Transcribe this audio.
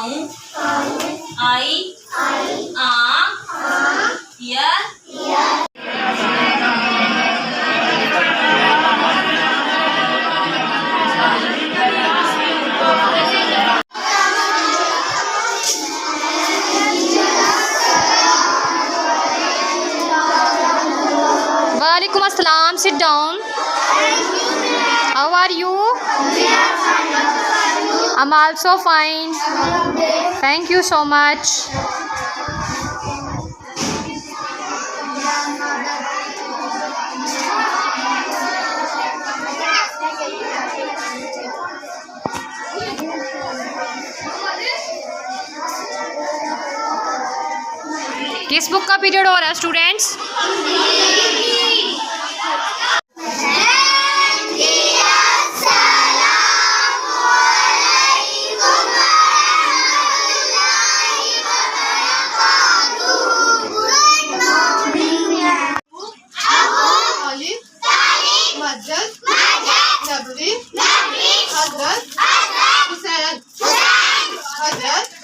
खाऊं eye ear Walaikum assalam. Sit down. How are you? I'm also fine. Thank you so much. किस book का period हो रहा है students? Huzaifa, Huzaifa, Huzaifa, Huzaifa,